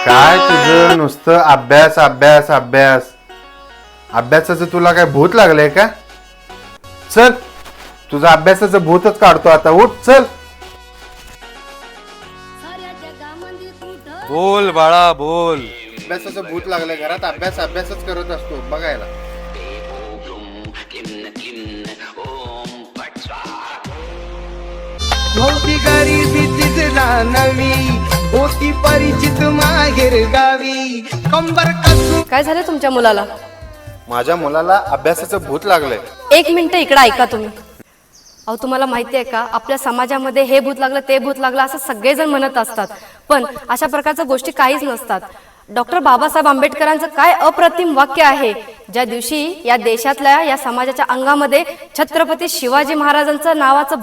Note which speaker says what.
Speaker 1: काय तुझं नुसतं अभ्यास अभ्यास अभ्यास अभ्यासाचं तुला काय भूत लागलंय का? चल तुझं अभ्यासाचं भूतच काढतो आता. उठ चल. बोल बाळा बोल. अभ्यासाचं भूत लागलंय घरात. अभ्यास अभ्यासच करत असतो बघायला.
Speaker 2: होती गरिबीचीच नवी होती परिचित माहेर गावी कंबर कसू.
Speaker 3: काय झालं तुमच्या मुलाला?
Speaker 1: माझ्या मुलाला अभ्यासाचं भूत लागलंय.
Speaker 3: एक मिनिट इकडे ऐका तुम्ही. अहो तुम्हाला माहिती आहे का, आपल्या समाजामध्ये हे भूत लागलं ते भूत लागलं असं सगळेजण म्हणत असतात, पण अशा प्रकारच्या गोष्टी काहीच नसतात. डॉक्टर बाबासाहेब आंबेडकरांचं काय अप्रतिम वाक्य आहे, ज्या दिवशी या देशातल्या या समाजाच्या अंगामध्ये छत्रपती शिवाजी महाराजांचं नावाचं